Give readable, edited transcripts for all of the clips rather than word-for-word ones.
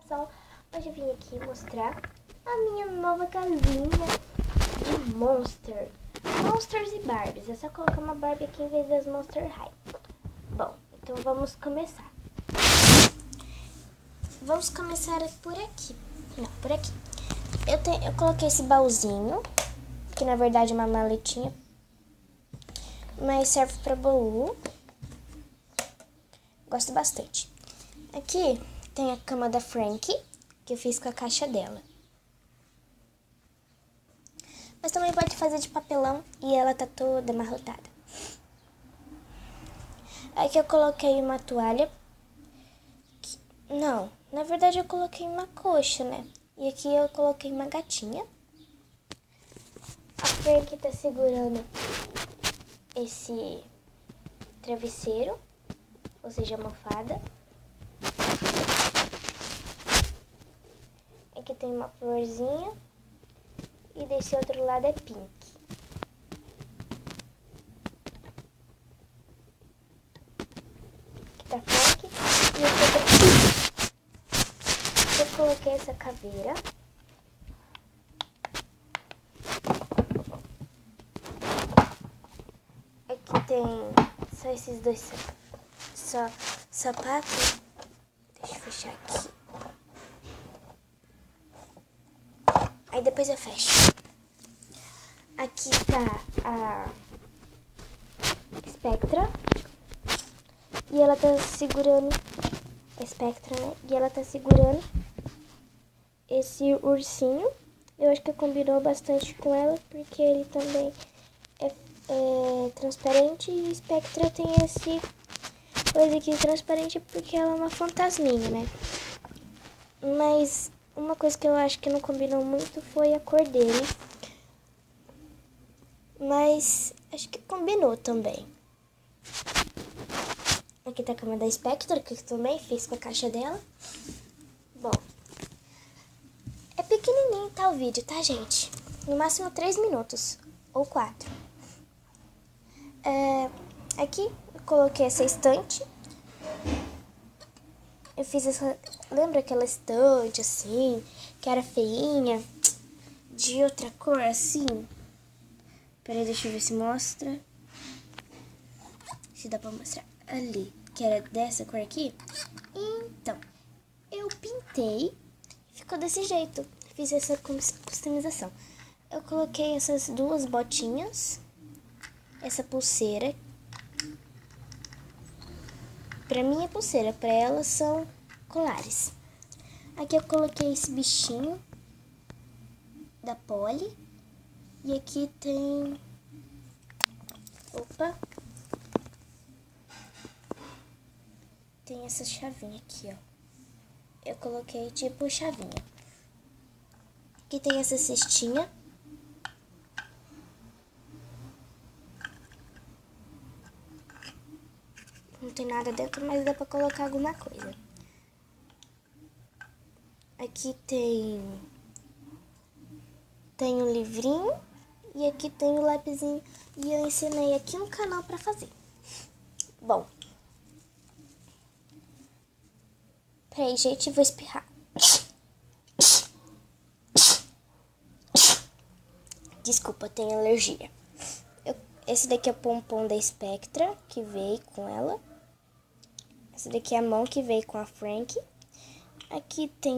pessoal, hoje eu vim aqui mostrar a minha nova casinha de Monsters e Barbies. É só colocar uma Barbie aqui em vez das Monster High. Bom, então vamos começar. Vamos começar por aqui. Não, por aqui. Eu coloquei esse baúzinho, que na verdade é uma maletinha, mas serve para baú. Gosto bastante. Aqui tem a cama da Frankie, que eu fiz com a caixa dela. Mas também pode fazer de papelão e ela tá toda amarrotada. Aqui eu coloquei uma toalha. Não, na verdade eu coloquei uma coxa, né? E aqui eu coloquei uma gatinha. A Frankie tá segurando esse travesseiro, ou seja, almofada. Aqui tem uma florzinha e desse outro lado é pink. Aqui tá Frankie e aqui eu coloquei essa caveira. Aqui tem só esses dois sapatos. Deixa eu fechar aqui. Aí depois eu fecho. Aqui tá a Spectra. E ela tá segurando... A Spectra, né? E ela tá segurando esse ursinho. Eu acho que combinou bastante com ela, porque ele também é transparente. E a Spectra tem esse coisa aqui transparente porque ela é uma fantasminha, né? Mas uma coisa que eu acho que não combinou muito foi a cor dele. Mas acho que combinou também. Aqui tá a cama da Spectra, que eu também fiz com a caixa dela. Bom, é pequenininho tá o vídeo, tá, gente? No máximo 3 minutos, ou 4. Aqui eu coloquei essa estante. Eu fiz essa... Lembra aquela estante, assim, que era feinha, de outra cor, assim? Peraí, deixa eu ver se mostra. Se dá pra mostrar. Ali, que era dessa cor aqui. Então, eu pintei, ficou desse jeito. Fiz essa customização. Eu coloquei essas duas botinhas, essa pulseira. Pra mim é pulseira, pra elas são colares. Aqui eu coloquei esse bichinho da Polly. E aqui tem... Opa! Tem essa chavinha aqui, ó. Eu coloquei tipo chavinha. Aqui tem essa cestinha. Não tem nada dentro, mas dá pra colocar alguma coisa. Aqui tem um livrinho e aqui tem o lapisinho. E eu ensinei aqui no canal pra fazer. Bom. Peraí, gente, vou espirrar. Desculpa, eu tenho alergia. Esse daqui é o pompom da Spectra, que veio com ela. Esse daqui é a mão que veio com a Frankie. Aqui tem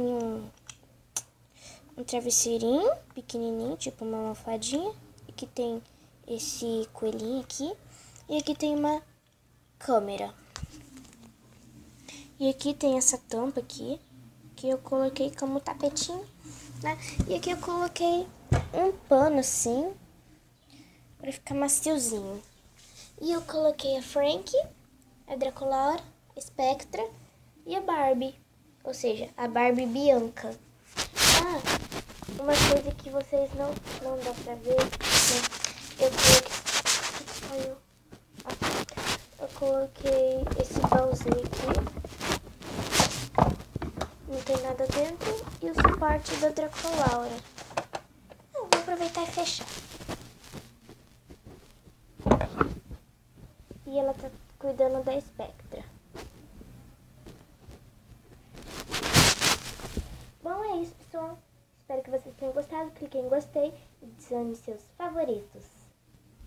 um travesseirinho pequenininho, tipo uma almofadinha. Aqui tem esse coelhinho aqui. E aqui tem uma câmera. E aqui tem essa tampa aqui, que eu coloquei como tapetinho, né? E aqui eu coloquei um pano assim, pra ficar maciozinho. E eu coloquei a Frankie, a Draculaura, a Spectra e a Barbie. Ou seja, a Barbie Bianca. Ah, uma coisa que vocês não dá pra ver, né? Eu coloquei esse baúzinho aqui. Não tem nada dentro. E o suporte da Draculaura. Vou aproveitar e fechar. E ela tá cuidando da Spectra. som. Espero que vocês tenham gostado. Clique em gostei e adicione seus favoritos.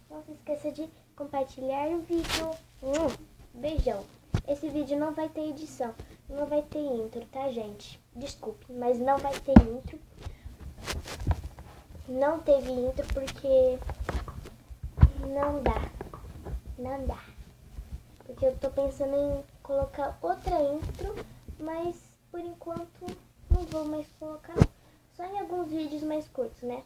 Não se esqueça de compartilhar o vídeo. Beijão. Esse vídeo não vai ter edição, não vai ter intro, tá, gente? Desculpe, mas não vai ter intro. Não teve intro porque não dá. Não dá. Porque eu tô pensando em colocar outra intro, mas por enquanto não vou mais colocar. Só em alguns vídeos mais curtos, né?